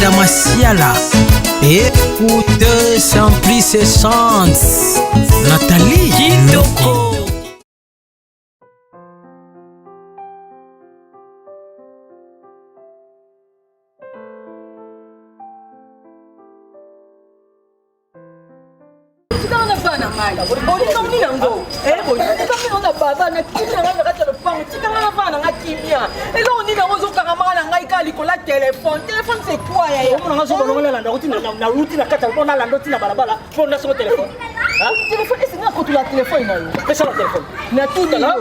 Masiala. Écoute sans plus essence. Nathalie Kitoko. Téléphone c'est quoi ya? On a sur la routine na routine kata on a la routine na balabala pour na sur téléphone. Hein? Téléphone c'est na ko tu la téléphone na yo. Pesa la téléphone. Na tout là.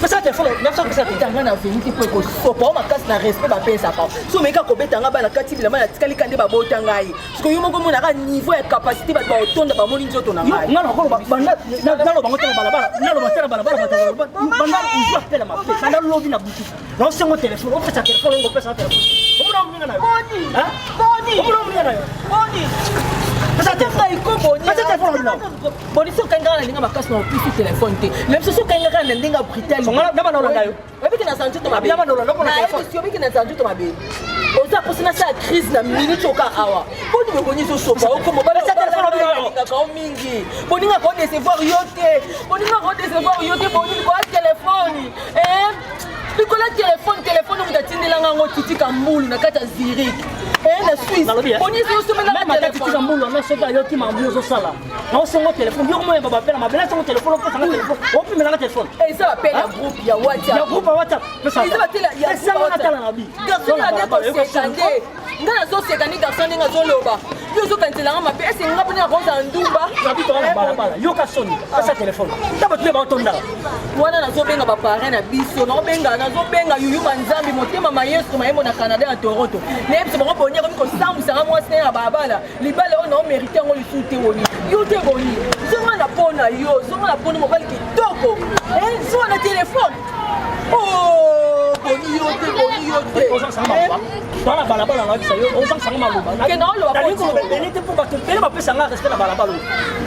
Pesa téléphone, na ça que ça tanga na vérité pour ko so pas ma casse na respect ba pesa pas. So meka ko betanga ba na kati bila ma tikali kande ba botanga yi. Parce que yo moko mona ka niveau et capacité ba otonda ba moni nzoto na ngai. Na ko ba na lo ba ngotela balabala. Na lo ba tela balabala ba. Banda uzwa tela ma. Banda lo vi na boutique. Non c'est mon téléphone, on fait ça téléphone, on fait ça téléphone. Boni! Hein? Boni! Boni! Ça téléphone, Boni. Ça téléphone là. Boni so kanga na linga makasi na plus téléphone té. Même so kanga na linga britel. Songa na bana na yo. Ebi na sanju to mabe. Na bana na ko na téléphone. Ebi na sanju to mabe. Oza posina sa crise na minute oka awa. Boni me boni so sopa o komo bana sa téléphone na ka mingi. Boni nga ko décevoir yote. Boni nga ko décevoir yote boni ko téléphone. Nicolas téléphone on t'attendait là en titi Kamboul na kata Zurich na Suisse on est sur ce même na titi Kamboul on a ce gars qui m'a envoyé au sala non c'est mon téléphone yo moi baba pela ma bela son téléphone on peut ça téléphone on peut mettre téléphone et ça appelle un groupe il y a WhatsApp ça il y a ça on attend la vie garçon na ko sekande ngana zo sekande garçon nga zo loba yo zo kantela ma pe est nga pona ronza ndumba zabi to na bala yo ka soni ça téléphone taba tu ba tonda wana na zo benga ba parrain na biso na benga na zo benga yuyu manzambi motema mayesu mayemo na Canada à Toronto nem se bongo bonye comme ko samu sanga mwasi na babala libala on a mérité ngo lisute woni yo te boni zonga na pona yo zonga na pona mobile kitoko zo na téléphone oh boni yo te on s'en va dans la balabala na bisa yo on s'en va maloba ke na lo ba ko beni te pour ba te pele ba pesa nga respect na balabala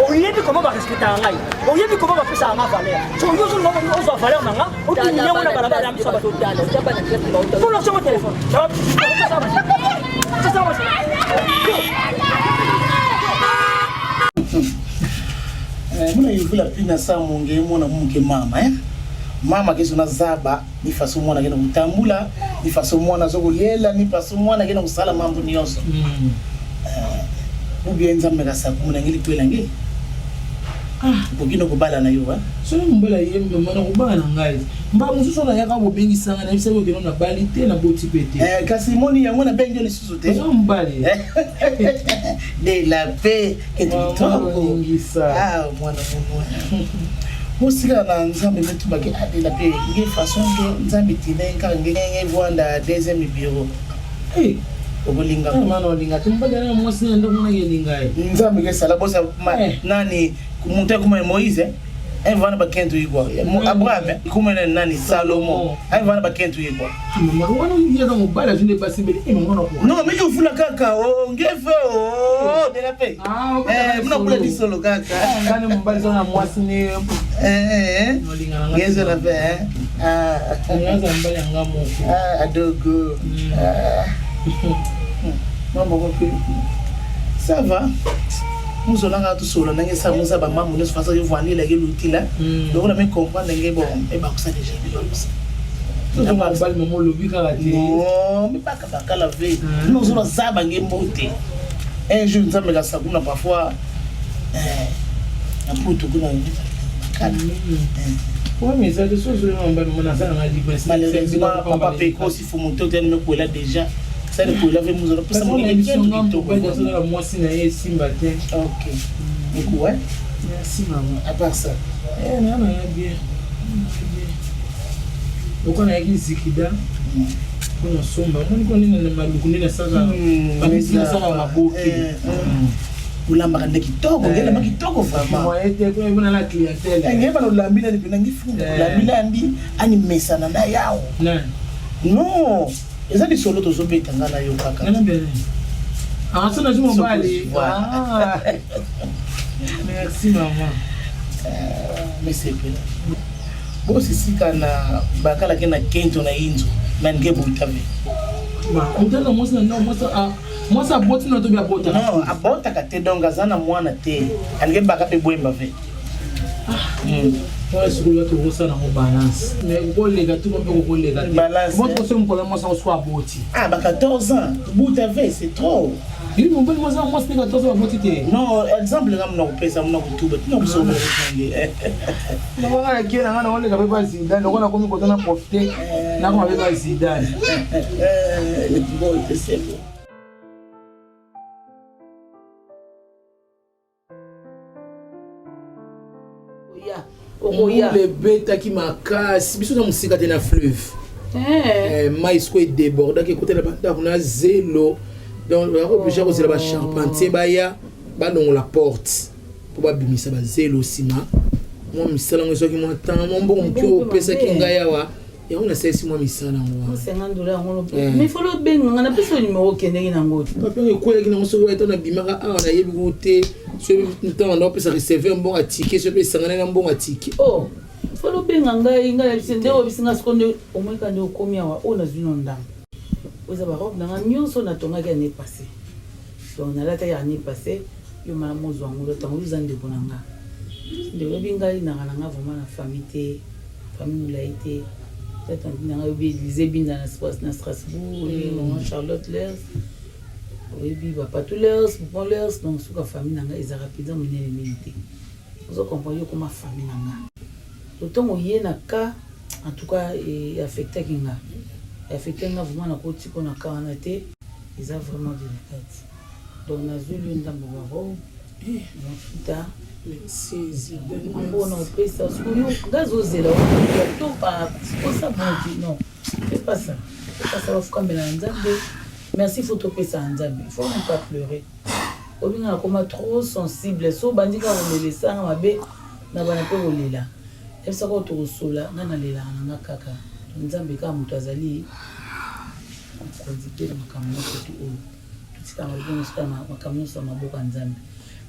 o yebi comment ba respecter ngai o yebi comment ba pesa nga valeur so yo zo no zo valeur na nga o ti nyamo na balabala ya misa ba to dalo ta ba na kete ba to pour sur mon téléphone ça va muna yuvula pina sa monge mona munke mama mama keso na zaba ni faso mwana kena kutambula ni faso mwana zokulela ni faso mwana kena kusala mambo nyoso ubienza mmeka sakumuna ngili kwela ngili bokino kubala na yo so mbala yembe mana kubala ngai mba mususu na yaka bobengi sanga na bisabe keno na balite na boti pete kasi moni yango na bengi lisusu te so mbali de la paix que tu ngisa mwana musika na nzambe metu baki ade la paix ngi façon que nzambe tinenga ngenge vwanda deuxième bureau obolinga mana olinga tumbada na mwasi ndo kuna yelinga nzambe ke sala bosa nani kumunta kuma Moïse vana ba kento igwa Abraham kuma nani Salomo vana ba kento igwa mama wana ngiya za mobala zinde basibeli mama no mimi ufuna kaka ngefe de la paix muna kula disolo kaka ngane mobala zona mwasi ni ngeze la paix ngaza mbali ngamo adogo maman ça va nous on a tout solo nange sa musa ba mamu ne fasa yo voani la geluti la donc on a même comprendre nge bon e ba ça déjà bien on va bal maman lobi kala ti non mais pas ka la veille nous on za ba nge mbote un jour nous avons ça kuna parfois un peu tout kuna kan ouais mais ça de choses on va nous ça na libre malheureusement papa Peko si faut monter au me pour là déjà ça ne peut laver nous pour ça mon émission la moi si na simba te OK et ouais merci maman à part ça non bien donc on a eu zikida on somba on connaît na maluku na sasa pamisi sasa maboki ulamba kande kitoko ngela makitoko vraiment moi était ko ibona la clientèle ngeba no lambila ni binangi funda lambila ndi ani mesana na yao non eza di solo to zobeta ngana yo kaka ngana bien sana jumo bali merci maman merci pela bo sisika na bakala kena kento na inzo na ngebo utave ma utana mosa na mosa Moi ça botte na to bien botte. Non, abota ka te donc azana mwana te. Alike baka pe boyemba ve. Moi je voulais que ça na balance. Mais go lega tout monde go lega. Balance. Votre c'est pour moi ça soit botti. Ah bah 14 ans. Bout avec c'est trop. Il me dit moi ça moi c'est 14 ans botti te. Non, exemple là mon pesa mon tout but non so mo ngi. Na wala kiena ngana wale ka pepa Zidane ngona komi ko tana profiter na ko pepa Zidane. Bon, c'est bon. Oya les bêtes qui m'acassent biso na musika te na fleuve. Mais quoi déborde que côté la banda on a zélo donc on a obligé de la charpentier baya balon la porte pour ba bimisa ba zélo sima moi misala ngo soki moi temps mon bon ko pesa kinga wa ya on a sesi moi misala ngo $50 ngo mais faut le benga na pesa numéro kende na ngo papa ko ya kina so wa tona bimaka a na yebi ko te so temps on a pesa recevoir un bon ticket so pesa ngana un bon ticket oh faut le benga ngai bisende o bisinga sekonde au moins quand on komia wa on a zino ndanga oza ba robe na nyonso na tonga ki année passée donc na lata ya année passée yo mala mozo ngo tango uzande bonanga de webinga na nga vraiment na famille laité peut-être na obi Élysée binda na espace na Strasbourg et maman Charlotte Lers et puis papa tous Lers bon Lers donc suka famille na nga ils a rapidement mené les militaires vous comprenez comment famille na nga autant oye na ka en tout cas et affecté kinga vraiment na koti ko na ka na te ils a vraiment délicat donc na zulu ndambo baro mafuta on pesa gazo zela to pas ça bon non c'est pas ça va faire comme nzambe merci photo pesa nzambe faut même pas pleurer obinga comme trop sensible so bandika on les sang mabe na bana pe olela epsa ko to sola ngana lela nga kaka nzambe ka mutu azali konzipela makamyo to o tutika ngalo sta makamyo so maboka nzambe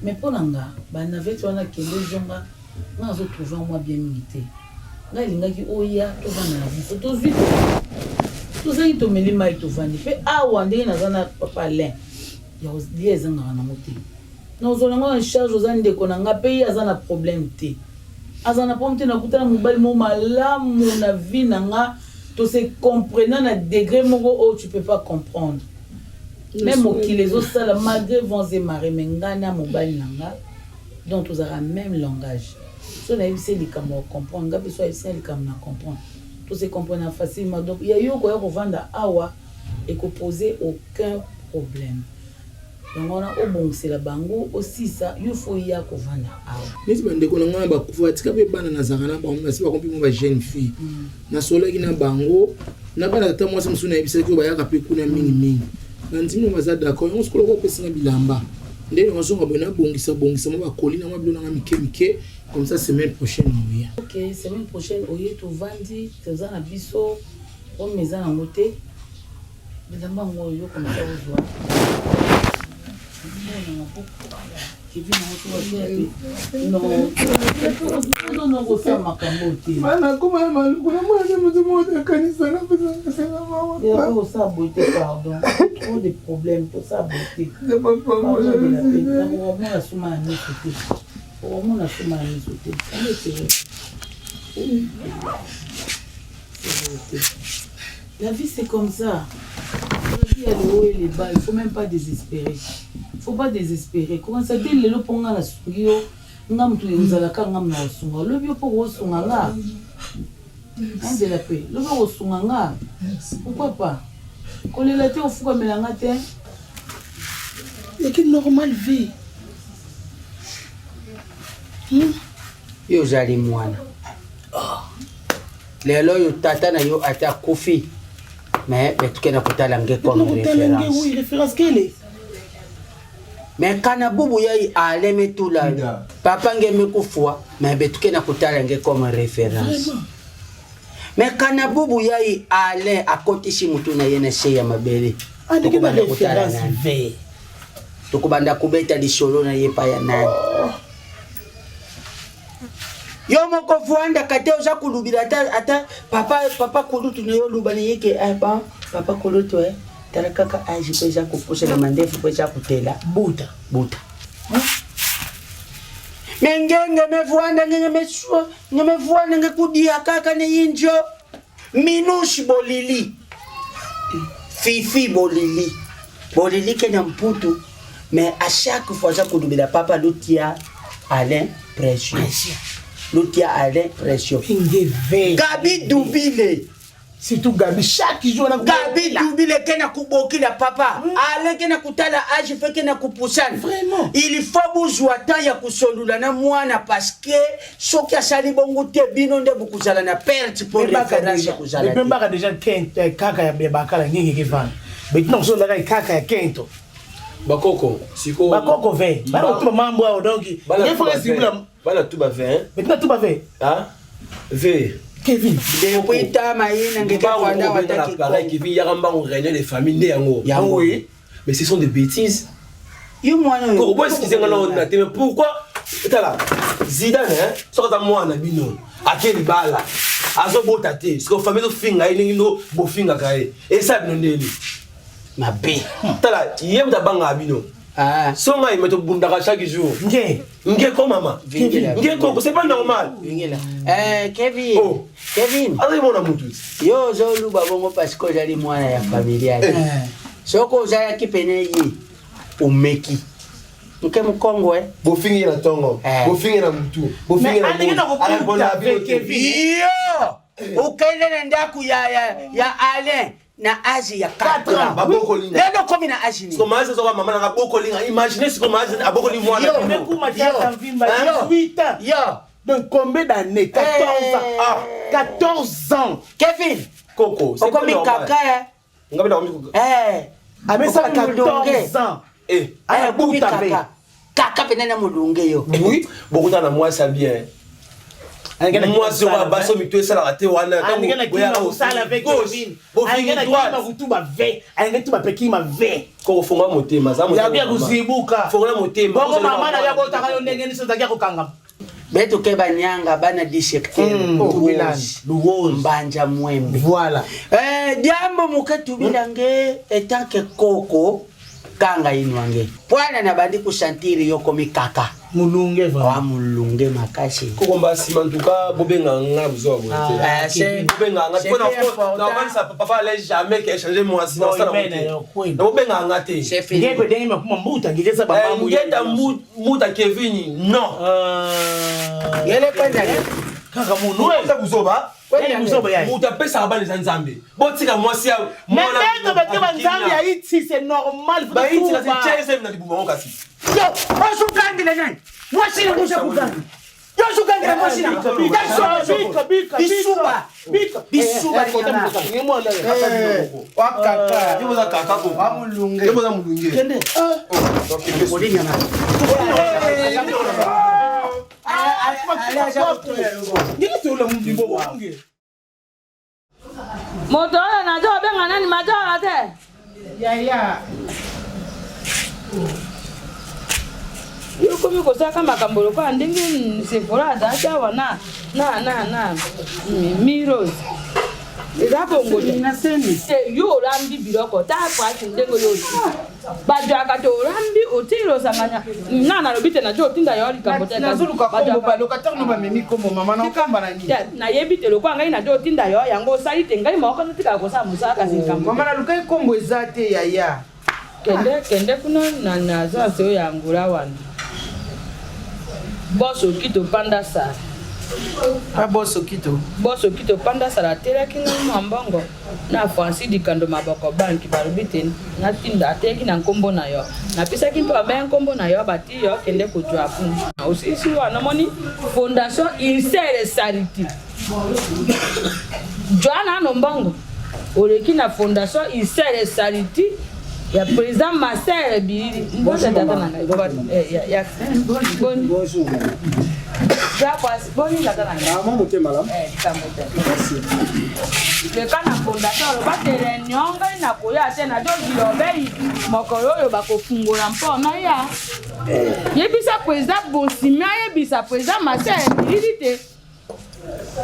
mais pour nanga ba navete wana kende zonga nga zo trouver moi bien milité nga lingaki oya to bana na biso to zwi to zai to melima ito vandi pe awa ndenge na zana papa len ya lieza nga na mote na zo nga charge ozani de konanga pe ya zana problème te azana pomte na kutana mobali mo malamu na vie nanga to se comprenant na degré moko oh tu peux pas comprendre même au qui les autres ça malgré vents et marées mengana mobali nanga donc tous aura même langage so na c'est les comme comprendre ngapi so c'est les comme na comprendre tout se comprendre facilement donc il y a eu quoi revendre awa et que poser aucun problème. Donc on a au bon c'est la bango aussi ça il faut y a ko vanda awa neti bande ko nga ba kufa tika be bana na zakana ba na siba kompi mo ba jeune fille na sola ki na bango na bana ta mwasi musuna ebisa ko ba yaka pe kuna mingi na ndimo maza d'accord on se ko pesa na bilamba ndeni on so ngabona bongisa mo ba kolina mo bilona mike comme ça semaine prochaine on vient. OK semaine prochaine oye to vandi toza na biso o meza na moté bilamba ngo yo comme ça ozwa non, ça m'a camoté. Pardon. Trop de problèmes pour ça beauté. La vie c'est comme ça. La vie a le haut et les bas, il ne faut même pas désespérer. Faut pas désespérer. Comment ça dit le ponga la sungio ngam tu nzalaka ngam na sunga le bio pour sunga nga de la paix le bio sunga nga pourquoi pas quand les laté au fuka melanga te et que normal vie yo zali mwana lelo yo tata na yo ata kofi mais betukena kutala nge comme référence oui référence quelle mais kana bubu yai aleme tula papa ngeme kufwa mais betuke na kutala nge comme référence mais kana bubu yai ale akotishi mutu na yena sheya mabele tukubanda kutala ve tukubanda kubeta lisolo na yepa ya nani yo moko fuanda kate oza kulubira ata papa kulutu na yo lubani yeke ba papa kulutu tala kaka age pesa kupusha na mandefu pesa kutela buta mengenge mevuanda ngemevuanda ngekudia kaka ne injo minushi bolili fifi bolili kena mputu mais à chaque fois ça kudubila papa lutia Alain Précieux Gabi Dubile surtout Gabi chaque jour na Gabi Dubile kena kubokila papa Alain kena kutala age fait kena kupusana vraiment il faut buzwa ta ya kusolula na mwana parce que soki asali bongo te bino nde bukuzala na perte pour référence kuzala mais même déjà kaka ya bakala ngingi kivana mais non so la kaka ya kento bakoko siko bakoko ve bana tout mambo ao donc il faut que sibula bana tout ba ve maintenant tout ba ve ah ve Kevin depuis ta maïna ngeke kwanda wataki pareil Kevin yaramba on réunion de famille né yango oui mais ce sont des bêtises yo mwana ko bo excusez nga non mais pourquoi tala Zidane hein sokata mwana bino akeli bala azobota te siko famille finga ilingi no bo finga kae et ça bino ndeli mabe tala yemta banga bino ah songa imeto bundaka chaque jour nge ko mama nge ko c'est pas normal Kevin oh Kevin allez mon amour yo zo luba bongo parce que jali mwana ya familia soko zaya kipene yi umeki nke mkongo bo fingi na tongo bo fingi na mutu bo fingi na ala bona Kevin yo ukele ndaku ya Alain na âge ya 4 ans babokolinga lelo komi na âge ni comment ça va maman na babokolinga imaginez ce comment abokoli mwana mais kuma tata mvimba 18 ans yo donc combien d'années 14 ans 14 ans Kevin Coco c'est komi kaka ngabe na komi avec ça 14 ans aya buta kaka penana mulunge yo oui beaucoup na moi ça bien moi sur la basso mito ça la raté wana donc ça avec Kevin angena kima kutuba ve angena tuba pekima ve ko fonga motema za motema ya kuzibuka fonga motema bongo mama na ya bota kayo ndenge ni sotakia kokanga beto ke banyanga bana dissecter luwozi mbanja mwembe voilà diambo muketu bilange etanke koko kanga inwange pwana na bandi kusantiri yoko mikaka mulunge wa mulunge makasi koko mbasi mantuka bobenga nga buzo bote c'est bobenga nga pona na bansa papa allait jamais que changer moi si ça na bobenga nga te c'est fini ngebe dengi makuma mbuta ngikeza ba mamu ngeta muta Kevin non yele kwenda kaka munu ça buzoba muta pesa bali za nzambe botika mwasi ya mwana mais ba ke nzambe ya iti c'est normal ba iti la c'est na dibumo kasi yo osukangi le nani mwasi na kusha kukangi yo sukangi na mwasi na bisuba ni mwana wa kaka yo za kaka ko wa mulunge yo za mulunge kende molinya na moto oyo nazo obenga nani majora te yaya yokomi kosaka makambo lokola ndenge sephora azalaki awa na miros eza bongo te yo olambi biloko ta pasi ndenge yo bajwaka te olambi otili osanganya nga nalobi te najo otinda yo likambo te nayebi te lokola ngai najo otinda yo yango osali te ngai moko natikala kosala mosala kasi likambo kombo eza te yaya kende kuna na agence oyo ya ngula wana boso kito panda sara boso kito panda sara atelaki nga mambongo na Francis Dikando maboko banki balobi te natinda ateki na nkombo na yo napisaki mpe babe nkombo na yo bati yo kende kojwa pu osisi wana moni fondation Insere Charity Joana Nombongo oleki na fondation Insere Charity ya président Master Bilili mbote tata na ngai ya boni ya kwasi boni tata na ngai maman moté madame kamote le kana fondation lo batele nyonga na koya tena dogi lo bei mokolo yo bakofungola mpona ya yebisa président Bonsimia yebisa président Master Bilili te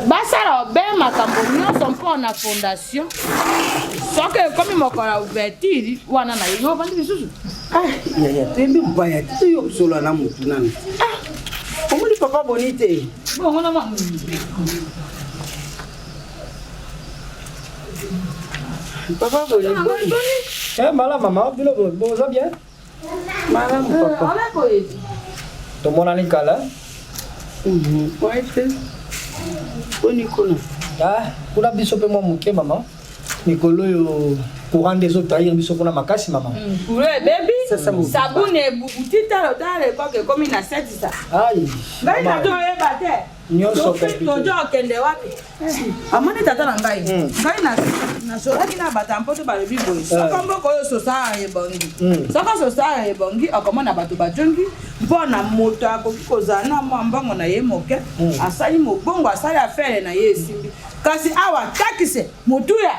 basala obe makambo nyonso mpo na fondation soki ekomi mokolo ya ouverture wana na yo bandi lisusu toyebi mpaya te toyo kosolola na motu nani omoni papa boni te bongo na mama papa boni Malam maman, bilo boza bien. malamu papa Tomona likala. waite boni kuna Kuna biso pe mo muke maman. Mikolo yo courant des autres ailleurs biso kuna makasi maman. Ouais baby. Sabune bubuti talo talo ko ke komi na set ça. Ai. Ngai na to e bate. Nyonso pe. Tojo kende wapi? Amani tata na ngai. Ngai na so na bata mpoto ba lebi boy. Sokombo ko yo so sa e bongi. Soko so sa e bongi akomona bato bajongi mpona moto akokoza na mbongo na ye moke. Asali mobongo asali affaire na ye simbi. Kasi awa takise mutuya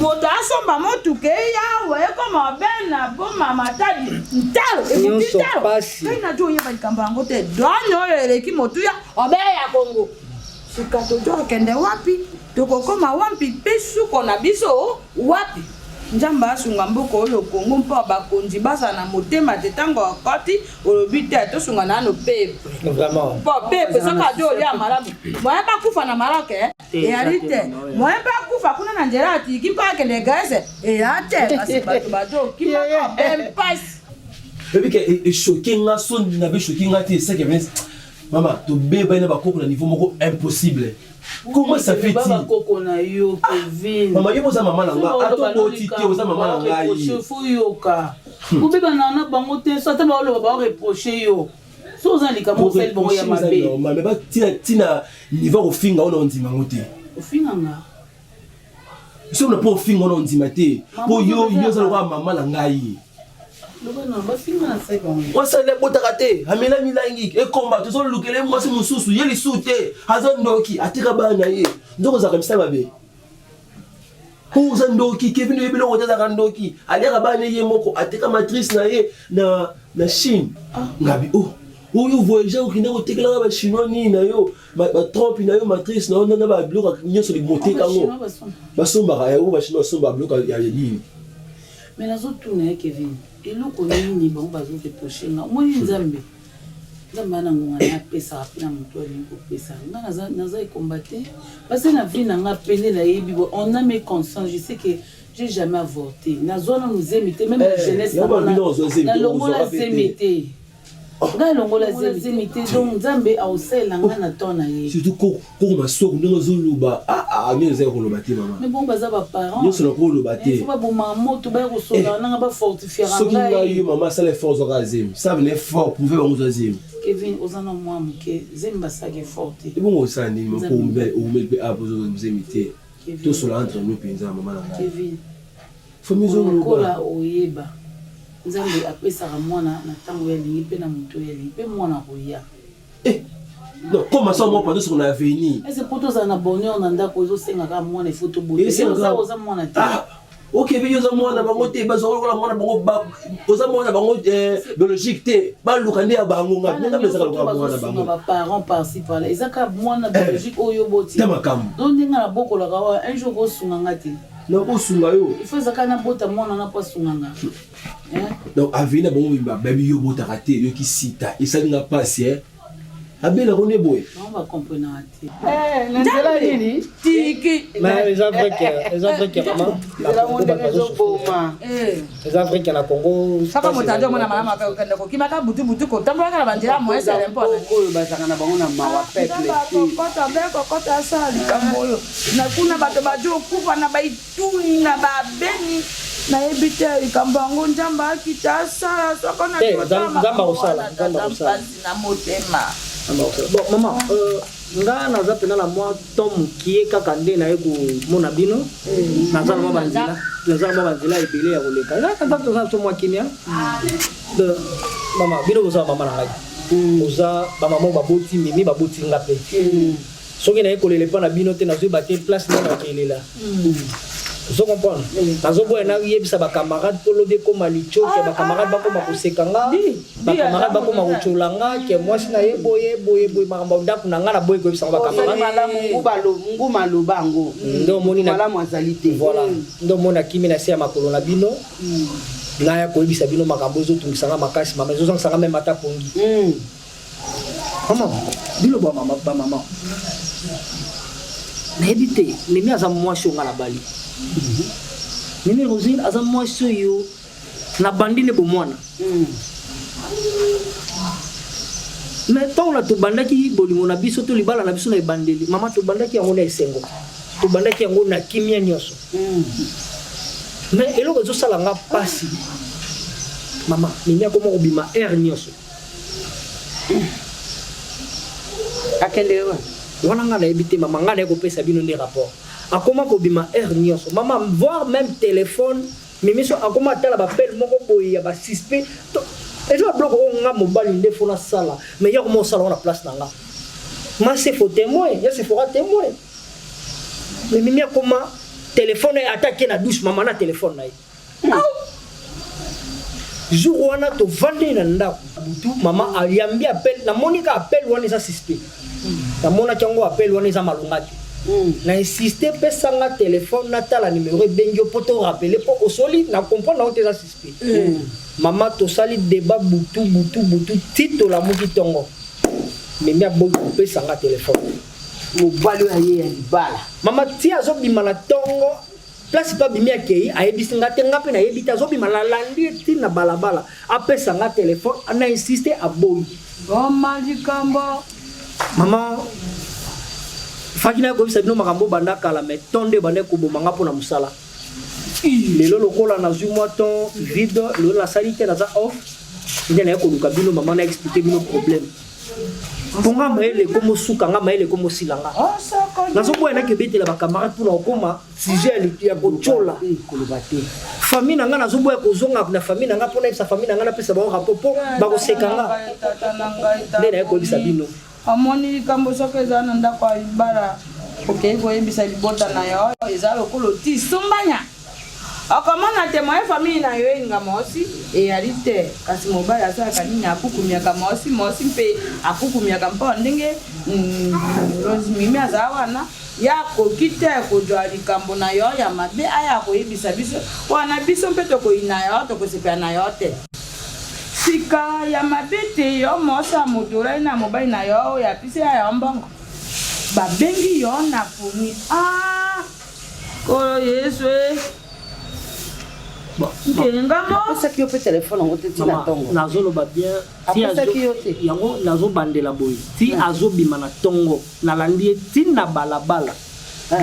moto asomba motuke yawe koma bena boma matadi ntalo ekutitalo ina jo yeba likambango te donyo eleki motuya obeya Kongo sikato jo kende wapi tokokoma wapi pesuko na biso wapi njamba asunga mboko oyo Kongo mpo bakonzi basa na motema te tango akoti olobi te tosunga nano pepe Vraiment. po pepe soka jo ya malamu moye bakufa na Maroke eyali te moye bakufa kuna na njera atiki mpo akende gaese eya te kasi bato bato kimaka bempasi Baby que choqué nga son n'avait choqué nga te c'est que maman to beba ina bakoko na niveau moko impossible. Comment ça fait baba koko na yo Kevin maman yo boza maman na nga ato boti te boza maman na nga yi faut yoka ubeba na bango te so ta ba lo ba reprocher yo so za lika mo sel bongo ya mabe mais ba tina niveau ofinga ona ondima ngote ofinga nga so na po ofinga ona ondima te po yo za lo maman na nga yi wasale botaka te amela milangi ekomba tozolukele mwasi mosusu ye lisusu te aza ndoki atika bana ye nzoko zaka misala mabe oza ndoki Kevin oyebi longo te azaka ndoki aliaka bana ye moko atika matrice na ye na Chine ngabi oyo voyage okende kotekelaka bachinois nini na yo batrompe na yo matrice na yo nana babiloko nyonso liboteka yango basombaka yango bachinois basomba babiloko ya nini mais nazotuna ye Kevin eloko nini bango bazoreproche nga omoni nzambe ana ngonga na apesaka mpe na moto alingi kopesa nga naza ekomba te parce na vie na nga pene nayebi bo on a mes conscience je sais que j'ai jamais avorté nazwana nozemi te même la jeunesse nalongola zemi te nga elongola zemi te donc nzambe aosalela nga na temps na ye surtout koko masoko ndenge ozoloba nini eza koloba te mama mais bon baza baparent nyonso na koloba te fo babomaka moto baya kosola nanga bafortifiera soki ngai yo mama asala effort ozwaka azemi ça venait fort prouve bango ozwa azemi Kevin oza na mwa moke zemi basaka effort te ebongo osala nini moko omeli mpe apo ozozemi te tosola entre nous mpenza mama na ngai Kevin fomizoloba oyeba nzambe apesaka mwana na ntango yalingi mpe na moto yalingi mpe mwana koya non comme ça moi pendant qu'on a venu ese po tozala na bonheur na ndako ezosengaka mwana efo toboteoza mwana te ok bi oza mwana bango te bazokola mwana bango oza mwana bango biologique te baluka nde ya bango nga bezaka lokola mwana bango baparent parci parla ezaka mwana biologique oyo boti te makambo do ndenge na bokolaka wa un jour kosunga nga te nakosunga yo il faut ezaka na bota mwana na po asunga nga donc aveni na bango babi yo botaka te yoki sita esalinga pasi abela kone boye on va comprendre te nzela nini tiki Mais les Africains maman les Africains na Congo saka moto ajo mona malama pe okende kokimaka butu kotambolaka na banzela moyesele mpona oyo bazaka na bango na mawa peuple kokota be kokota asala likambo oyo na kuna bato bajo okufa na baituni na babeni nayebi te likambo yango nzambe akita asala soko na motema bon maman nga naza pena na mwa to mokie kaka nde naye komona bino naza na mwa banzela ebele ya koleka eza toza so mwa kimia mama bino boza mama na ngai oza bamama baboti mimi baboti nga mpe soki naye kolela epa na bino te nazoyeba te place nde nakokelela Vous comprenez? Nazoboya na yebisa ba camarade tolobe ko malicho ke ba camarade ba ko makusekanga ba camarade ba ko makucholanga ke moi sina yeboye makamba ndaku na ngana boye ko bisa ba camarade mungu malobango ndo moni na mala mwazalité voilà ndo mona kimi na sia makolo na bino na ya ko yebisa bino makambo zo tungisanga makasi mama zo sanga même ata pongi mama bino ba mama na ebite mimi aza mwasi nga na bali mimi Rosine aza mwasi yo na bandine bo mwana mais tant la to bandaki bolingo na biso to libala na biso na ebandeli mama to bandaki yango na esengo to bandaki yango na kimia nyoso mais eloko zo sala nga pasi mama mimi akoma obima air nyoso akende wa wana nga na ebite mama nga na ko pesa bino ne rapport akoma ko bima air nyoso mama voir même téléphone mimi so akoma tala ba appel moko boya ba suspect et je bloque nga mobali ndefo na sala mais ya ko mo sala na place na nga ma c'est faut témoin ya c'est fera témoin mais mimi akoma téléphone attaquer na douche mama na téléphone na jour wana to vande na ndako butu mama aliambia appel na monika appel wana za suspect na mona chango appel wana za malungaki na insister pesa nga téléphone na tala numéro bengio poto rappeler pour au solide na comprendre na oteza suspect mama to sali débat butu tito la muki tongo mimi aboyi pesa nga téléphone mobali aye ya libala mama ti azo bima na tongo place pas bimi akei ayebisi nga te nga pe na yebita azo bima la landi ti na balabala apesa nga téléphone ana insister aboyi goma jikambo mama fakina ko bisa bino makambo banda kala mais tonde bande ko bomanga pona musala lelo lokola na zumwa ton vide le la salite na za off ndena ko luka bino mama na expliquer bino problème ponga maele ko mosuka nga maele ko mosilanga nazo boya na kebete la ba camarade pour okoma sujet ya ko chola ko lobate famille na nga nazo boya ko zonga na famille na nga pona sa famille na nga na pesa ba rapport po ba ko sekanga ndena ko bisa bino amoni likambo soki eza na ndako ya libala okei koyebisa libota na yo eza lokolo ti sumbanya okomona temoye famille na yo elinga mosi eyali te kasi mobali asalaka nini akukumiaka mosi mpe akukumiaka mpo ndenge Rosemimi aza wana ya koki te kozwa likambo na yo ya mabe aya koyebisa biso wana biso mpe tokoyina yo tokosepela na yo te sika ya mabe te yo mosa motorai na mobali na yo ya pisi ya mbongo babengi yo na poni kolo yesu apesaki yo mpe telefone yango te tina ntongo nazoloba bien apesaki yo te yango nazobandela boye ti azobima na ntongo nalandi ye ti na balabala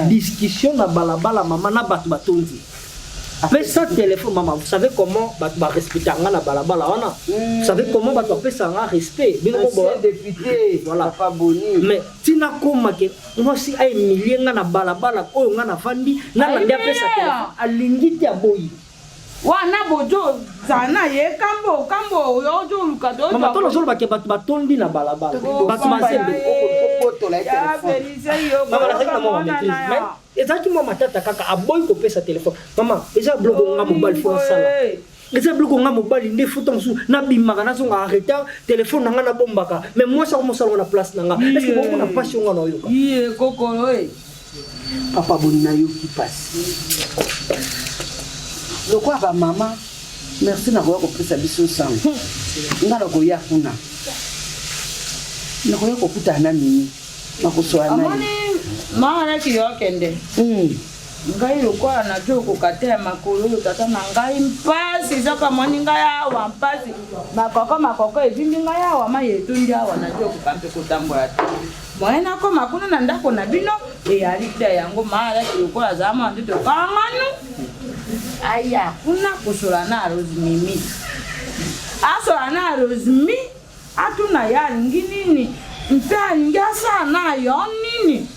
discussion na balabala mama na bato batondi pesa téléphone maman vous savez comment bato barespecta nga na balabala wana vous savez comment bato bapesa nga respect bino mobo député voilà pas boni mais tina koma ke mwasi aemilie nga na balabala oyo nga na fandi nalandi apesa téléphone alingi te aboyi wana bojo zana ye kambo yo jo luka do mama tolo zolo bake bato batondi na balabala bato mazembe okotola telefone mama la sekna mama maîtrise mais ezaki mama tata kaka aboyi ko pesa téléphone mama eza bloko nga mobali fo sala eza bloko nga mobali nde futa musu na bimaka na zonga arrêta téléphone nga na bombaka mais moi ça comme ça na place nga est-ce que bon na passion nga na yoka ye kokolo papa boni na yo ki passe lokwa ba mama merci na koya kopesa biso sango nga na koya kuna na koya kokuta na mini na koswana amoni mama ki yo kende ngai lokwa na jo kokate ya makolo tata na ngai mpasi zaka moni ngai awa mpasi makoko evimbi ngai awa mayetundi awa na jo kokampe kotambola te moyena koma kuna na ndako na bino eyali te yango mama ki lokwa zama ndito kanganu aya kuna kusola na Rosemimi asola na Rosemimi atuna ya nginini mpa ngasa na yo nini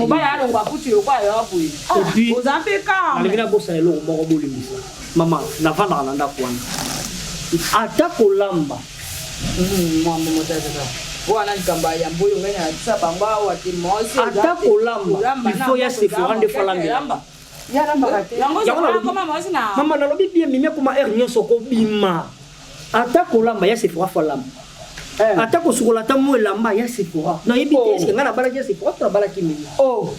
oba ya longwa kuti lokwa yo buyi ozapeka alingina bosa eloko moko bolimisa mama navanda na ndako wana ata kolamba mama motazaka wana likamba ya mboyo nganya tsa bangwa wa timosi ata kolamba il faut ya se fera de falambela Maman nalobi bien mimia kuma air nyonso ko bima. Ata kolamba ya Sephora falamba. Ata ko sukola ta mo elamba ya Sephora. Na yebi te est-ce que ngana bala ya Sephora to bala kimini. Oh.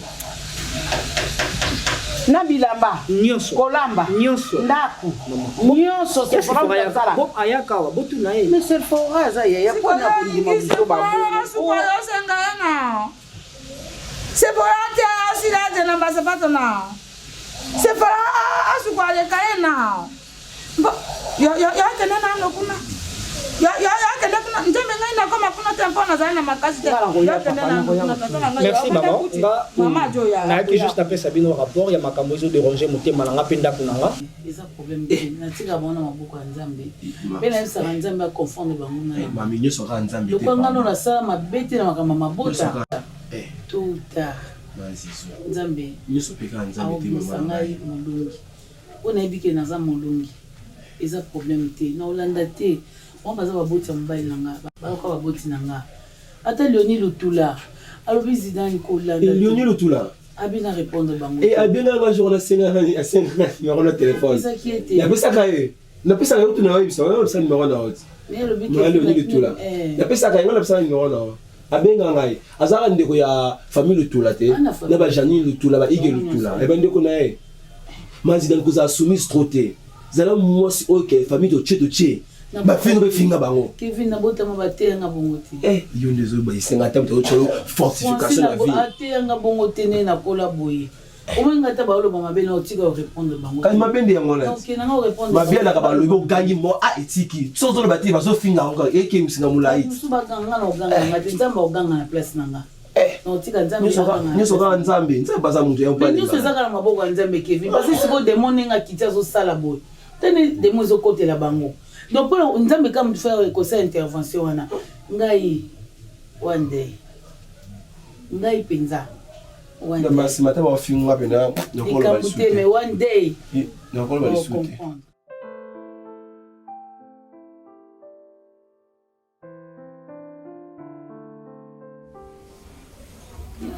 Na bilamba nyonso kolamba nyonso ndako nyonso Sephora ya sala. Bo ayaka wa botu na ye. Mais Sephora za ya pona kundima buto ba. Sephora te asila de na basa patona. Sephora asukwa le kaena. Ya tena na no kuna. Ya tena kuna njeme ngai na koma kuna tempo na zana makasi te. Ya tena na kuna tata ngai. Merci maman. Mama Joya. Na ki juste après Sabino rapport ya makambo ezo déranger motema na nga penda kunanga. Eza problème na tika bona maboko ya Nzambe. Pena bisa Nzambe a confondre bango na ye. Mami nyo sera Nzambe. Yo kwanga no la sala mabete na makambo mabota. Tout tard. Nzambe. Nyo sopeka Nzambe te mama. Ngai molungi. Ona ebike na za molungi. Eza problème te. Na Olanda te. On baza baboti mobali nanga. Ba ko baboti nanga. Ata Léonie Lutula. Alobi Zidane ko Olanda. Et Léonie Lutula. Abina répondre bango. Et abina nga jour na senga na senga numéro na téléphone. Ya pesa kae. Na pesa ka yotu na webisa, na pesa numéro na hot. Mais alobi ke Léonie Lutula. Ya pesa ka na pesa numéro na. Abenga ngai. Azara ndeko ya famille Lutula te. Na ba Janine Lutula ba Ige Lutula. E ba ndeko na ye. Mazidane ko za soumise trop te. Zala mwasi OK famille to tche. Ba fingo be finga bango. Kevin na bota mabate nga bongoti. Yo ndezo ba isenga tam to cholo fortification la vie. Ate nga bongoti ne na kola boye. Omenga ta ba lo ba mabele o tika répondre bango. Quand mabende ya ngona. Donc na nga répondre. Ba bien na ka ba lo bo gangi mo a etiki. Sozo lo bati ba so finga encore e ke msinga mulai. Musu ba ganga na oganga ngati nzamba oganga na place nanga. No tika nzambe nyoso ka nzambe nzambe baza muntu ya mpali. Nyoso zaka na maboko ya nzambe Kevin. Parce que siko demone nga kitya zo sala boye. Tene demo zo côté la bango. Donc pour nzambe comme faire conseil intervention wana ngai one day ngai penza one day mais mata ba finga bena nakolo ba sute mais one day nakolo ba sute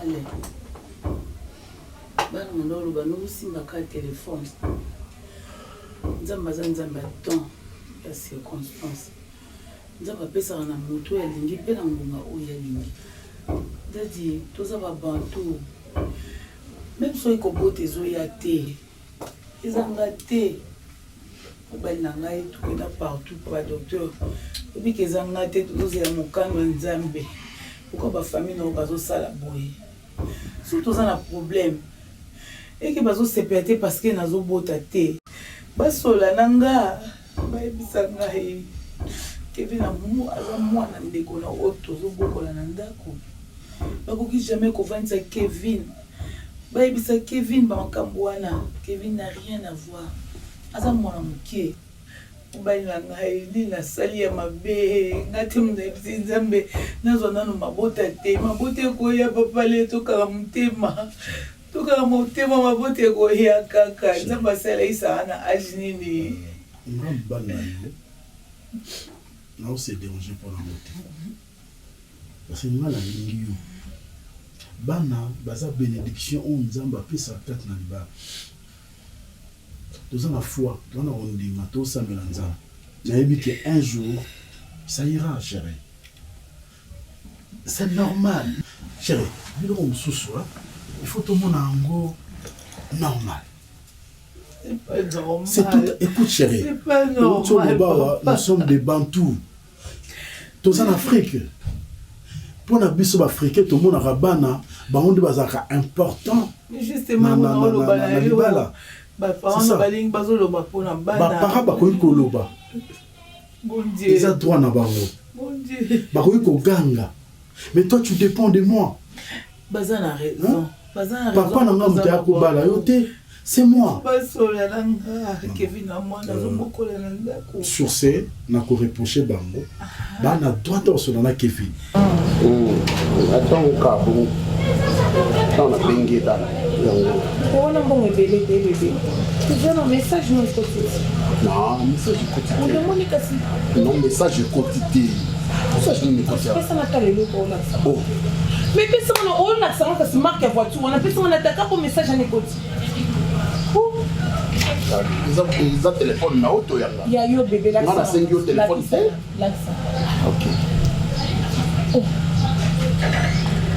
allez bana mondolo ba no singa ka téléphone nzamba nzamba temps ya circonstance nzamba pesaka na moto ya lingi mpe na ngonga oyo ya lingi dadi toza babantu même soki kobota ezoya te ezanga te mobali na ngai tokenda partout mpo badocteur ebiki ezanga te tozozela mokano ya nzambe pourkui bafamille nao bazosala boye so toza na problème eke bazosepela te parceke nazobota te basola na nga bayebisa ngai Kevin aza mwana ndeko na oyo tozobokola na ndako bakoki jamais kovandisa Kevin bayebisa Kevin bamakambo wana Kevin n'a rien à voir aza mwana mokie mobali na ngai nini nasali ya mabe nga te moto ayebisi nzambe nazwa nano mabota te mabota ekoya papale tokaka motema mabota ekoya kaka nzambe asalaisa wana age nini non c'est dérangé pour la montée parce que mal à l'ingu bana baza bénédiction on nzamba pesa tête na liba toza na foi tona ondima to sambela nzamba nayebi que un jour ça ira chérie c'est normal chérie biloko mosusu il faut tout le monde en normal. C'est pas normal. C'est tout. Écoute chérie. C'est pas normal. Nous sommes des Bantous. Tous en Afrique. Pour la biso africain, tout le monde a rabana, on dit bazaka important. Mais justement, on a le balai. Bah parents le balai, bazo le bapo na bana. Bah para bakoy koloba. Bon Dieu. Ils ont droit na bango. Bon Dieu. Bakoy ko ganga. Mais toi tu dépends de moi. Bazan a raison. Papa n'a pas de ko bala yote. C'est moi. Sur ce, n'a ko reproché bango. Ba na droit de na Kevin. Attends au cas où. Dans la bengeta. On a bon bébé. Tu donnes un message non quotidien. Non, message quotidien. On demande que non, message quotidien. Ça je ne sais pas. Ça n'a pas le logo là. Oh. Mais personne on a ça que c'est marque voiture. On a personne on attaque pour message en écoute. Ils ont téléphone na auto yanga. Il y a eu bébé là. On a 5 au téléphone. OK. Oh.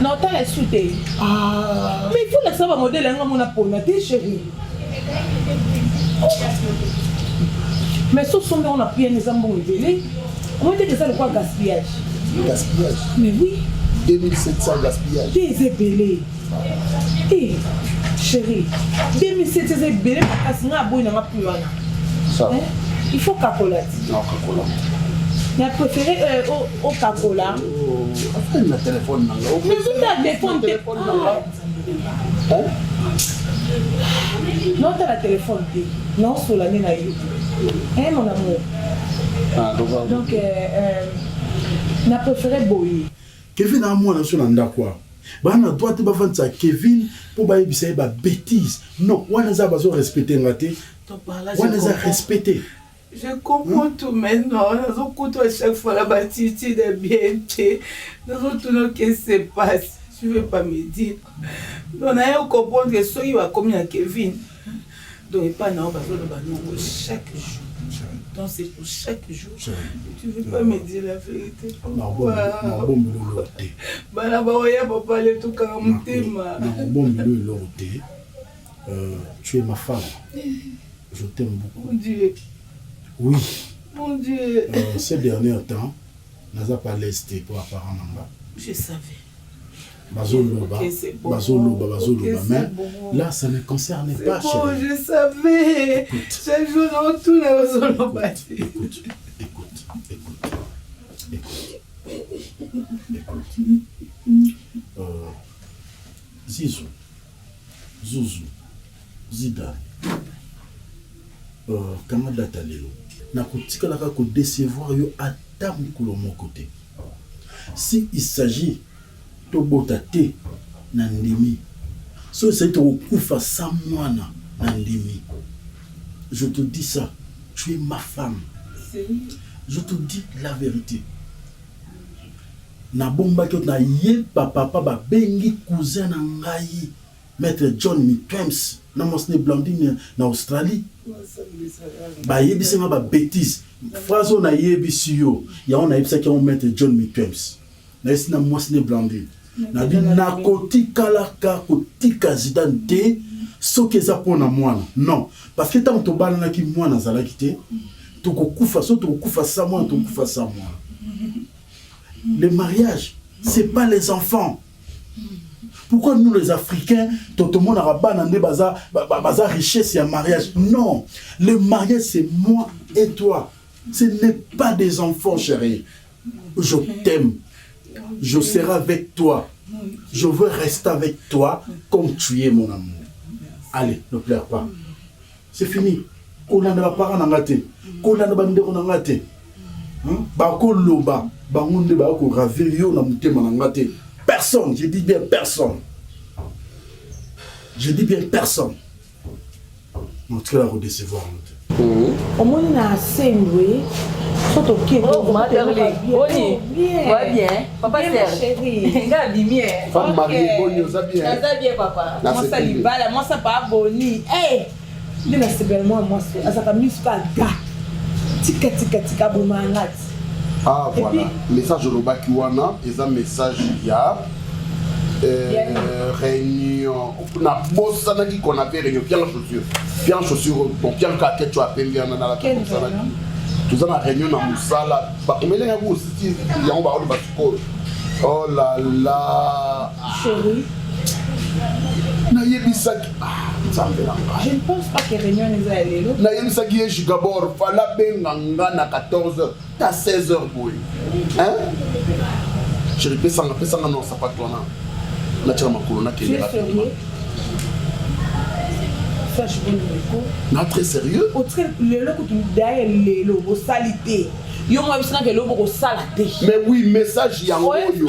Non, t'as les soudés. Ah. Mais il faut laisser un modèle à mon apôtre, chérie. Mais ce sont on a pris un exemple révélé. On dit que ça le quoi gaspillage. Gaspillage. Mais oui. 2700 gaspillage. Des ébélés. Eh, chérie, 2700 ébélés parce que n'a pas plus loin. Ça. Il faut cacolate. Non, cacolate. Il a préféré au cacola. Enfin, le téléphone là. Mais vous avez téléphone là. Hein? Non, tu as le téléphone. Non, sur la nez. Hein, mon amour. Ah, donc, on a préféré Boyi. Kevin a moi sur l'anda quoi. Bana doit te bavant ça Kevin pour ba yebisa ba bêtise. Non, on les a pas respecté ngate. On les a respecté. Je comprends tout maintenant. Nous avons coupé à chaque fois la bâtisse de bien. Nous avons tout ce qui se passe. Je ne veux pas me dire. Donc, on a compris que ceux qui vont commis à Kevin. Donc, il n'y a pas de chaque jour. Donc, c'est pour chaque jour. Tu ne veux pas me dire la vérité. Tu es ma femme. Je t'aime beaucoup. Mon Dieu. Oui. Mon Dieu. Ces derniers temps, nous avons pas lesté pour apparemment. Je savais. Bazoloba, mais là ça ne concerne pas. Bon, je savais. Chaque jour dans tout le Bazoloba. Écoute. Zizou, Zouzou, Zida, Kamada Talelo, n'a pas la ko décevoir yo à table de mon côté. Si il s'agit de botate nandimi, so c'est au kufa samwana nandimi. Je te dis ça, tu es ma femme. Je te dis la vérité. Na bomba ki na ye papa ba bengi cousin na ngai maître John Mitwems na mosne Blandine na Australie ba yebisa ba bêtise phrase na yebisi yo ya on a yebisa ki on maître John Mitwems na esi na mosne Blandine na di na kotika laka kotika zidante soki eza pona mwana non parce que tant to bala na ki mwana zalaki te to kokufa so to kokufa sa mwana to kokufa sa mwana. Le mariage, ce n'est pas les enfants. Pourquoi nous les Africains, tout le monde a baza richesse et un mariage? Non, le mariage c'est moi et toi. Ce n'est pas des enfants, chérie. Je t'aime. Je serai avec toi. Je veux rester avec toi comme tu es, mon amour. Allez, ne pleure pas. C'est fini. Personne, je dis bien personne. Je dis bien personne. On va redécevoir. Au moins, on a assez loué. Surtout qui est bien. Papa, chérie. Femme mariée, bonne, ça bien. Ça bien, papa. Moi, ça libère, moi, ça pas boni. Hey! Je ne sais pas, moi, ça va muscler. Tika, boumangat. Ah, voilà. Message au Bakiwana, et un message il y a réunion. On a bossé ça qu'on a fait réunion. Bien chaussure. Bon, bien qu'à tu appelles bien dans la tout ça, la réunion dans Moussala. Mais là, il y a un baron de oh là là. Chérie. Je ne pense pas que réunion nous a allé là. Na yemisa ki yeshi gabor fala benga na 14h ta 16h boy. Hein? Je répète ça non ça pas toi na tira makolo na kelera. Ça je veux le Na très sérieux? Au très le loco tu derrière le logo salité. Yo moi bisna que logo salate. Mais oui, message yango yo.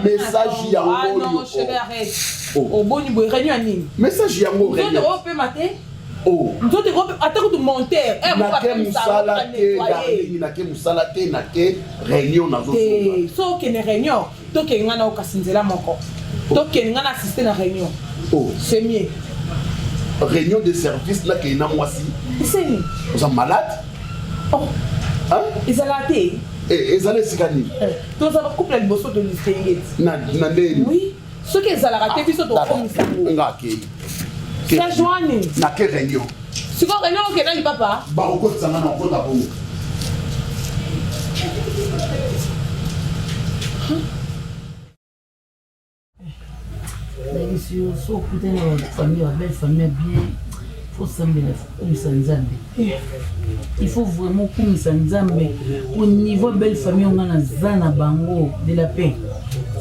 Message yango yo. Ah non, je vais arrêter. Au bon niveau réunion anime. Message yango réunion. Nous devons mater. Oh. Nous devons attendre de monter. Eh vous pas comme ça. Nake musalate nake réunion na zo. So que ne réunion, to que ngana okasinzela moko. To que ngana assister na réunion. Oh. C'est mieux. Réunion de service là que na mwasi C'est lui. Vous êtes malade? Oh. Hein? Ils ont raté. Et ça, c'est gagné. Donc, ça va couper le bosso de l'Istéguet. Oui. Ce qu'ils ont raté, puis ce qu'ils ont fait. C'est joigné. Na quelle réunion? C'est quoi réunion qui est là, le papa? Bah, on compte ça maintenant, on compte à vous. So okutani na famille ya belle famille bien faut sambela kumisa nzambe il faut vraiment kumisa nzambe au niveau belle famille on a zana bango de la paix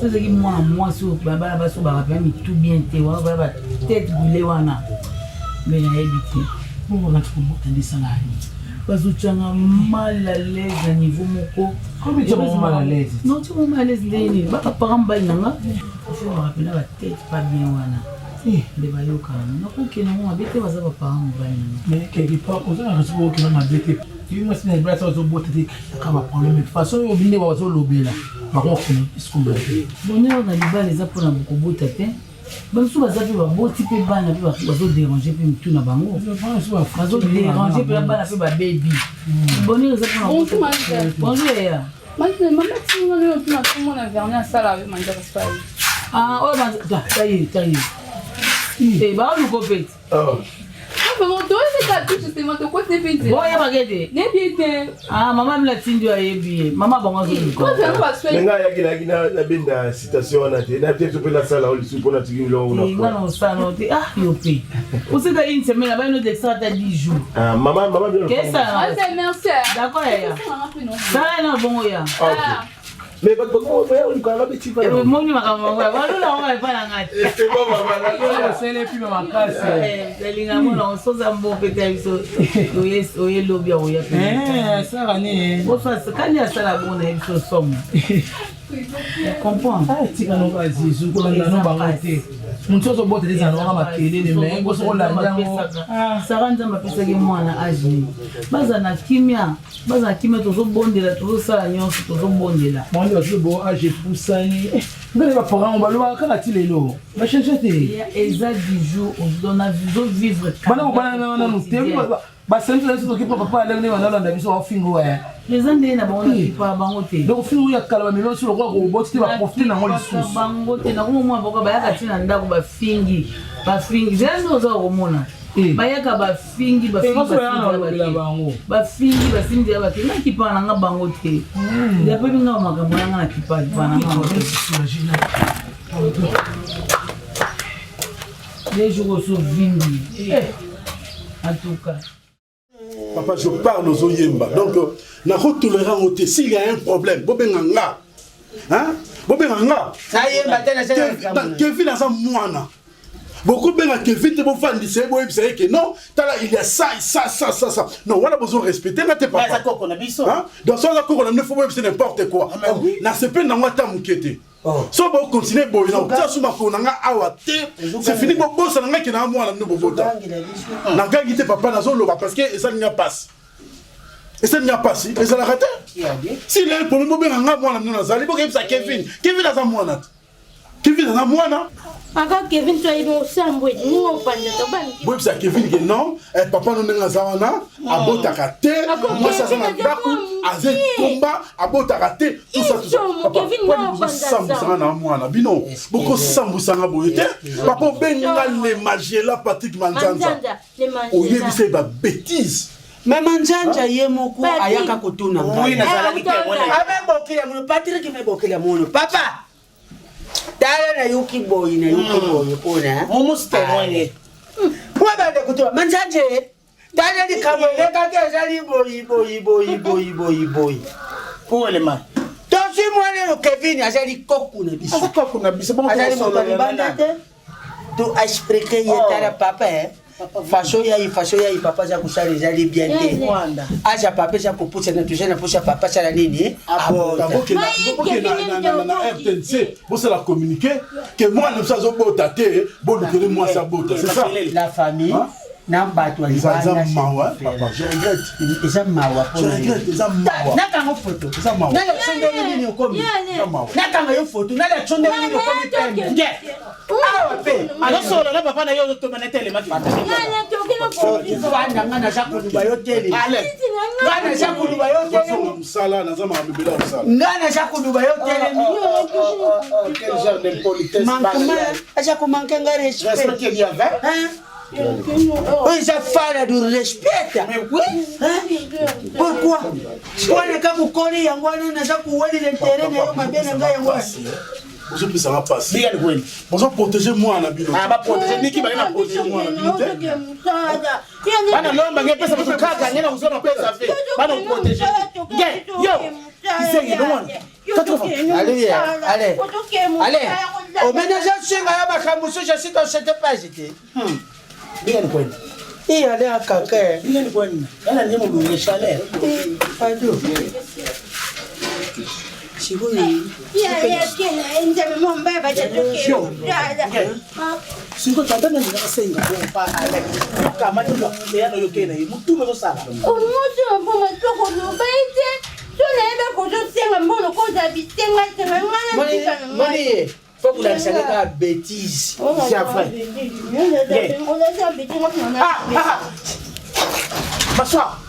so c'est que moi so baba baso ba rappelle tout bien te wa ba tête brûlée wana mais na habité bon on a tout beaucoup de salariés bazuchanga mal à l'aise à niveau moko comment tu es mal à l'aise non tu es mal à l'aise leni ba paramba nanga je me rappelle la tête pas bien wana de bayoka na kokena mo abete baza ba parents bana mais quelque part on a reçu aucun abete tu moi c'est une brasse au bout de ka ba problème de façon au binde ba zo lobela ba ko kona iskumba bonheur na libala eza pona bokobota te banso baza pe baboti pe bana pe bazodéranger pe mitu na bango bazodéranger pe bana pe babebi bonheur eza pona bonjour ya maman tu m'as tout mon averni à ça là avec manger parce que ah oh ça y est eh bah on nous copie maman toi c'est ça tout justement de quoi c'est fait bon ya bagete ne bien ah maman me la tindio ayebi maman bongo zo quoi c'est pas fait nga ya kina na benda citation na te na peut-être pe la sala oli supona tiki lo na non ça non te ah yo pe on sait une semaine là une extra ta 10 jours ah maman bien qu'est-ce ça ah c'est merci d'accord ya ça non bongo ya mais pas comment faire on quand même petit pas moi ni makambo ba lo on va pas la ngati c'est bon maman c'est les plus ma casse dalinga mona on soza mboke ta biso oye lobby oya pe ça rani on fa kani asala bona biso somme comprends ah tika no vazi zuko na no bangote muntu ozo bote des anora makelele mais ngoso ko la ndango sara nzamba pesa ke mwana aji bazana kimia tozo bondela tozo sala nyonso tozo bondela mwandi wazo bo age pusani ngale ba parents ba lo ba kana tilelo ba chercher te ya eza du jour on donne vivre bana no te ba sentu leso ki papa ale ne wana landa biso wa fingo ya les ande na bango ki pa bango te donc fingo ya kala ba million sur le roi ko boti ba profiter na ngoli sous bango te na ko mo boko ba yaka tina ndako ba fingi zezo zo ko mona bayaka bafingi basimbi ya bake nga kipa na nga bango te yape binga makambo na nga na kipa na nga les jours sont vingi en tout cas papa je parle aux oyemba donc na ko tolérant au s'il y a un problème bobenganga hein bobenganga ça yemba tena tena Kevin asa mwana beaucoup bien à Kevin te bon fan du c'est bon c'est que non il y a ça non on a besoin de respecter là t'es pas hein dans ça d'accord on ne faut pas c'est n'importe quoi na c'est pas dans moi ta mukete so bon continuer bon ça sous ma konanga awate c'est fini bon ça nga ki na moi na bobota na ga gite papa na zo loba parce que ça n'y a pas et ça n'y a pas si et ça l'a raté si le problème bien nga moi na zali bon Kevin a ça moi na Kevin a moi na Aga Kevin tu as eu aussi un bruit nous on parle de ban oui ça Kevin que non papa non nga zawana abota kate moi ça na ndaku aze combat abota kate tout ça Kevin non sambu na mwana bino boko sambu sanga boyete papa benga les magie la Patrick Manzanza oye bise ba bêtise Mama Njanja ye moko ayaka kotuna oui na sala ki témoin avec bokile mon Patrick me bokile mon papa dala na yuki boy ona momo témoin kwa bande kutoa manjanje dala ni kama leka kesali boy pour les mains donc si moi le Kevin azali koku na biso bon azali mon bande to expliquer yetara papa fasho ya papa za kusali zali bien te aja papa za kupucha na tujana pusha papa sala nini abota na RTNC vous ça la communiquer que moi ne ça zo bota te bon que moi ça bota c'est ça la famille na bato eza mawa papa je regrette eza mawa je regrette eza mawa nakanga photo eza mawa na chondeli nini okomi nakanga yo photo na la chondeli nini okomi pembe nge awa pe azosola na papa na yo ozotoma na telema nga naza koluba yo tele nga naza koluba yo tele mosala naza makabebela ya mosala nga naza koluba yo tele quel genre d'impolitesse aza komanke nga respect oyo eza fana du respect pourquoi wana ka mokoli yango wana naza kuwelila intere na yo mabe na ngai yango ozopesanga mpasi bozo protege mwana bino niki bange na protege mwana bino te bana lomba nge pesa biso kaka nge na kozona pesa fe bana protege nge yo isengi lomwana allez au ménage senga ya makambo so je suis dans cette page te bingani kwenda allez à kaka bingani kwenda yana ni mo le chaleur pardon siko tata na ndaka senga kwa ale kama ni lo ya no yokena yi mutume zo sala omuso mbona toko no baite tona ebe ko zo senga mbona ko za bitenga tenga mani faut que la salade a bêtise c'est après Bonsoir.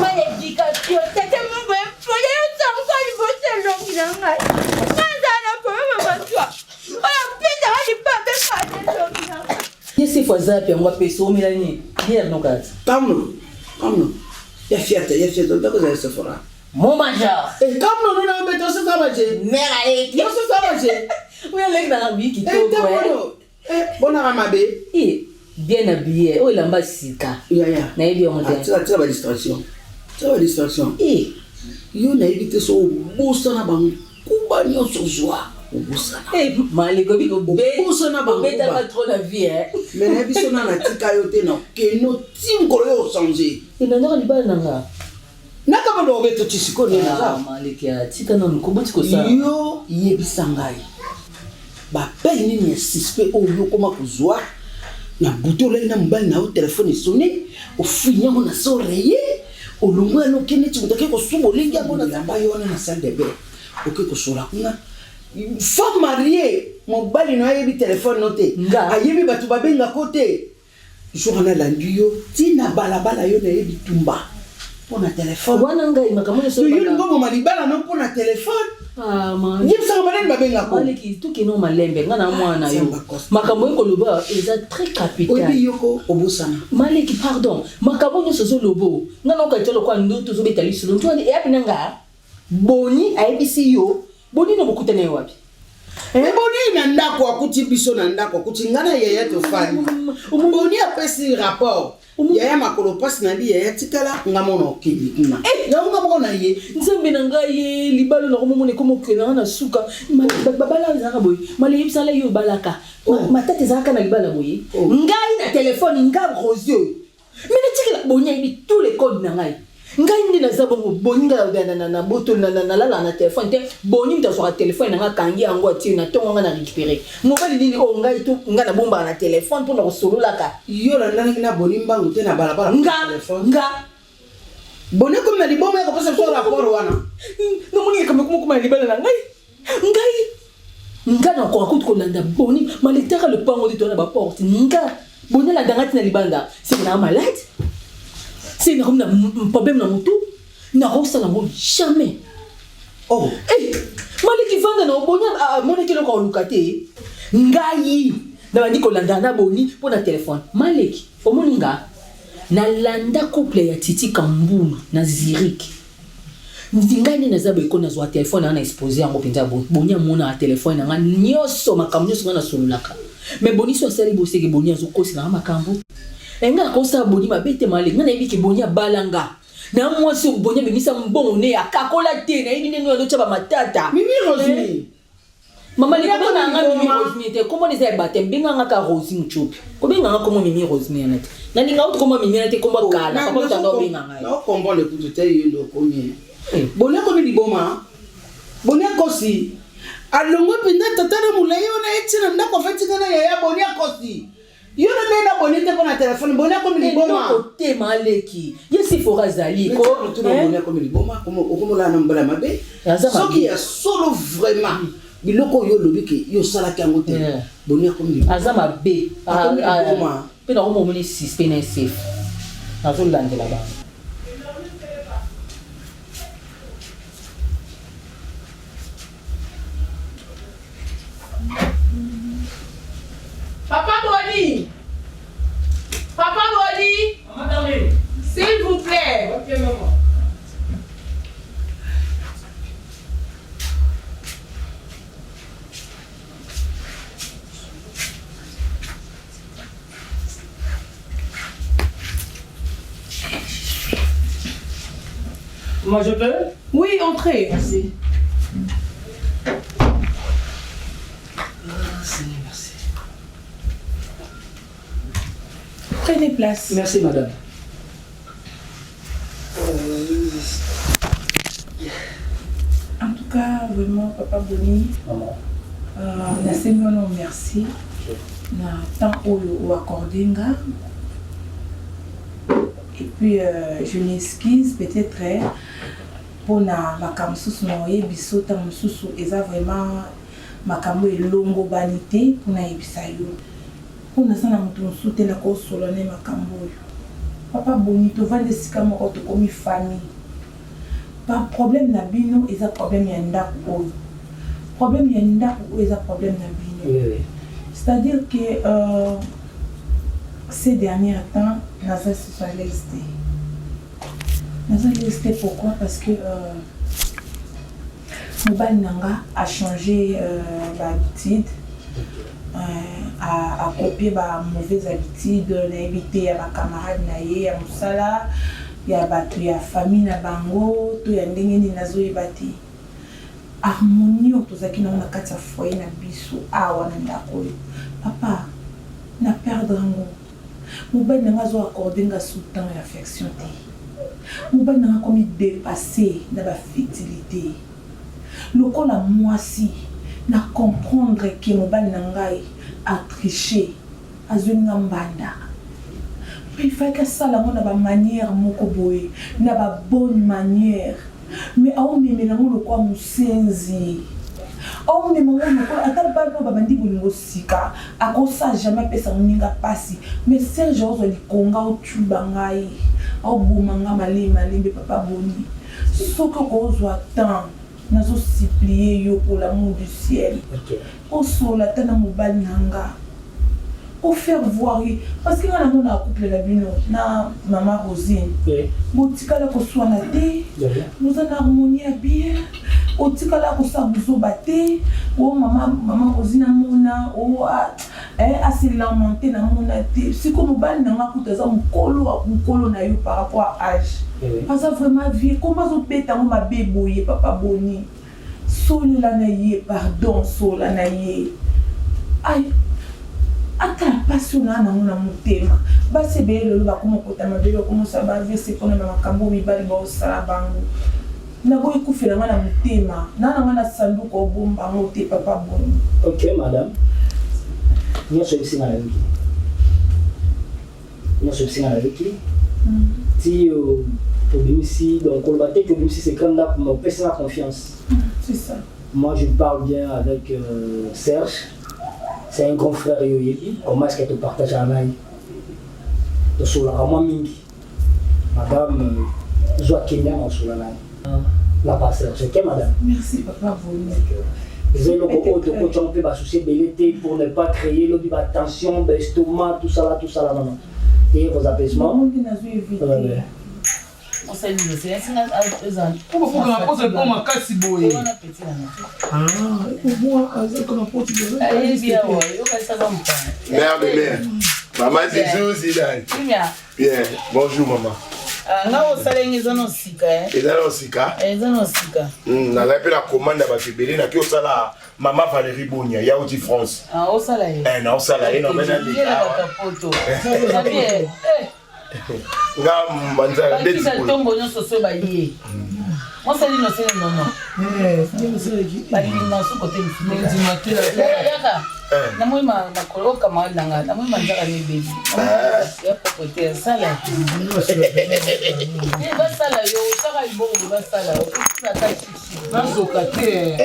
Malédication, c'était mon vrai foyer, ça encore il faut se l'engueuler. Yesi fazapi yango peso milani hier no kat. Kamno. Ya fiata ndako za Sephora. Mon major. Kamno no na beto se sabaje. Mera eki. Yo se sabaje. Oya lek na wiki to Bona ramabe. Bien habillé. O lamba sika. Ya. Na yebi on te. Ça va distraction. Yo na éviter so bosa na bango. Kuba nyonso joie. Maliko biko bosa na bango. Beta pas trop la vie Mais na biso na tika yo te na keno tim ko yo changer. Inana libala nanga. Naka ba do beto tisiko ne na. Maliki ya tika na nkubuti ko sa. Yo yebisa ngai. Ba pe nini ya suspect o yo koma kuzwa. Na buto le na mbali na o téléphone sonné, o finya mo na so reye. O lungwa no kene ti mutake ko subo lengi abo na zamba yo na salle de bain. O ke ko sura kuna. Femme mariée, mon bali na yebi téléphone noté. Ayebi batu babenga côté. Journal na landio, tina balabala yo na yebi tumba. Pour na téléphone. Wana ngai makamoni so. Yo ngo malibala no pour na téléphone. Man. Yem sa malene babenga ko. Aleki tout kino malembe ngana mwana yo. Makambo ko loba eza très capital. Obi yoko obosana. Maleki pardon. Makambo nyo sozo lobo. Ngana ka tolo kwa ndo tozo betali solo. Ntwani e api nanga. Boni aibisi yo. Boni no bokutana yo wapi? Boni na ndako akuti biso na ndako akuti ngana yaya to fani. Boni apesi rapport. Yaya makolo pasi na li yaya tikala ngamono okili kuna. Ya nga mona ye. Nzambe na ngai libalo na komomone komo kena na suka. Babala nzaka boy. Mali yebisala yo balaka. Matete zaka na libala boy. Ngai na téléphone nga rosio. Mine tikala bonya ibi tous les codes na ngai. Ngai ndi na zabo boninga na boto na lala na téléphone te boni mta sur téléphone na kangi yango ati na tonga na récupérer mobali nini o ngai to nga na bomba na téléphone pour na solola ka yo la nana na boni mbangu te na balabala téléphone nga boni comme na liboma ko pesa so rapport wana no moni kama kuma libala na ngai na ko akuti ko landa boni maletaka le pango de toi na ba porte nga boni la dangati na libanda c'est na malade. C'est un problème dans mon tout. N'a pas ça jamais. Oh. Eh, maliki vanda na bonya moneki lo ko lukate. Ngai na bandi ko landa na boni pour na téléphone. Maliki, o moninga na landa couple ya Titi Kambulu na Zirik. Ndingani na zabo iko na zo téléphone na exposer yango pinza bonya mona téléphone na nyoso makambo nyoso na solulaka. Mais boni so sali boseke bonya zo kosi na makambo. Enga kosa boni mabete male ngana ibiki bonya balanga na mwasi bonya bimisa mbone akakola te na yini neno ndo chaba matata Mimi Rosmi mama le kona nga Mimi Rosmi te komo ni za bate mbinga nga ka Rosmi mchupi ko benga nga komo Mimi Rosmi anate na ninga uti komo Mimi anate komo kala komo tando benga nga na kombo le kutu te yendo komi bonya ko ni boma bonya kosi alongo pinda tatara mulayo na etina ndako feti kana ya bonya kosi Yo na bonite pour na téléphone, bonne comme les boma. Côté maleki. Yesi fora zali ko. Tout le bonne comme les boma, comme la nambala mabe. Ce qui est solo vraiment. Biloko yo lobiki yo sala kangote. Bonne comme les. Azama B. Pe na mo moni suspect safe. Na zo lande là-bas. Papa Boni! Papa Boni! Attendez. S'il vous plaît. Ok, maman. Moi je peux? Oui, entrez. Merci. Prenez place. Merci madame. En tout cas, vraiment, Papa Boni, na semaine merci. Na temps où accordé. Et puis, je m'excuse peut-être pour na makamsusu na oyebiso ta mususu eza vraiment makambo elongo banité pour na yebisa yo. Pour na sana mutu mususu te na ko solone makambo yo. Papa Boni to vande sika moko to komi famille. Pas problème na bino eza problème ya ndako oyo. Problème ya ndako oyo eza problème na bino. Oui. C'est-à-dire que ces derniers temps, Naza se soit resté. Naza est resté pourquoi? Parce que Mobile Nanga a changé d'habitude, a copié ma mauvaise habitude, a évité à ma camarade Naye, à Moussala, il y a battu la famille na bango, tout y a ndengeni nazo ebati. Harmonie otozaki na na kati ya foyer na biso awa na ndako. Papa, na perdre ngo. Mobile nanga zo accorder nga soutien et affection te. Mobile nanga comme dépasser na ba fertilité. Lokola moi si na comprendre que mobile nanga a triché, a zwenga mbanda. Il faut que ça la na ba manière moko boye, na ba bonne manière. Mais aho memela ngo kwa musenzi. Oh, mais maman, attends pas non, babandi bolingo sika. À cause ça jamais pesa muninga pasi. Mais Serge ozo li konga o tubangai. O bomanga malembe Papa Boni. Soko ko ozo attend. Nazo supplier yo pour l'amour du ciel. OK. O sola tana mobali nanga. O faire voir parce que na mona couple la bino na maman Rosine. Oui. Botika la ko soana te. Nous en harmonie bien. Otikala kosabuzo bate o mama Rosina mona o assez lamenté na mona te siko mobali nanga kutaza mukolo na yo par rapport à âge parce que vraiment vie comment zo beta ngo mabeboye Papa Boni sola na ye pardon sola na ye ay ata passion na mona mutema basi belo ba komo kotama belo komo saba vese kona makambo mibali ba osala bango na boy kufela ngana mutema na ngana sanduko bomba ngote Papa Boni. OK madame. Nous sommes ici dans la vie. Nous sommes ici dans la vie. Si pour ici donc on va dire que ici c'est comme là pour me passer la confiance. C'est ça. Moi je parle bien avec Serge. C'est un grand frère yoyebi. Comment est-ce qu'elle te partage à main? De sur la rama mingi. Madame Joaquin en sur la main. La passer, c'est que madame. Merci Papa Boni. J'ai le coco de coach on peut pas soucier belleté pour ne pas créer le tension, l'estomac, tout ça là non. Et vos apaisements. On s'est dit c'est un pourquoi on a posé pour ma casse boye. Ah, pour moi on a posé bien ouais, ça va me Merde. Maman Zizou Zidane. Bien, bonjour maman. Nga osalengi zono sika ezana sika ezana sika na la pe la commande ba tebele na ki osala Mama Valérie Bonia ya Oti France osala ye na osala ye na mena ndi la poto bien nga manza ndeti ko tombo nyoso so ba ye osali no sele no c'est le qui ba ni na su ko te ndi matela yaka namoi makolo camarade nanga namoi manzaka ne baby ya propriétaire sala basala yo saka ibongo basala bazoka te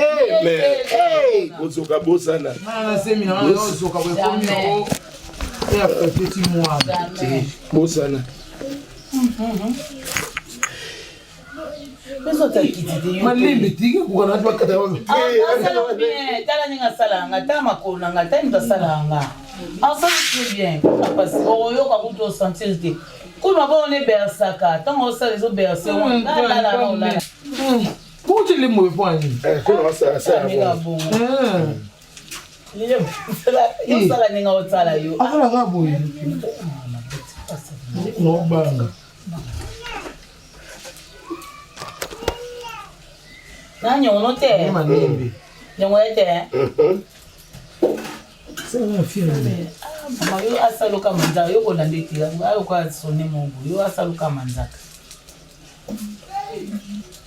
mais ozoka bosana na semina na ozoka kwa komi o ya petit moi bosana malembe tiki kukana watu wakata wame tala ninga salanga tala makolo nanga tala nda salanga asala très bien parce oyoka kuto sentir te kuna bone bersaka tango osala zo berse la pourquoi tu les mauvais points kuna wasa bon yo sala ninga otala yo akala ngabo no banga na nyongo te malembe nyongo te c'est firme mama yo asaluka manzaka yo kolande te ayo kwa sonne mongo yo asaluka manzaka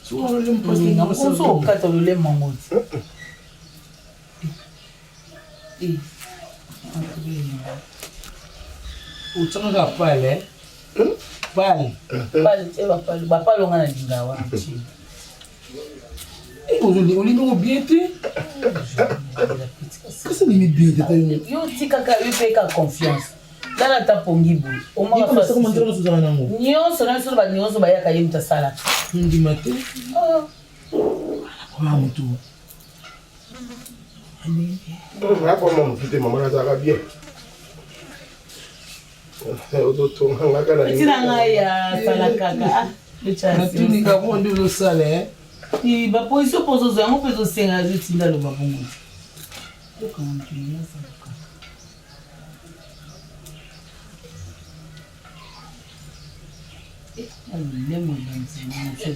souvent le poste na so katolole mongo utanga pale bapalonga na lingawa olingo bien te kasi nini bien te yo tikaka yo peka confiance lala ta pongi boye nyonso na biso banyonso bayaka ye mutu asala ndima te mutu akoma motu te mama nazalaka bien ozotonganga na etina ngai asala kaka natunika bongo nde ozosala baposition mpo ozozo yango mpe ezosenga ezotinda loba bongo te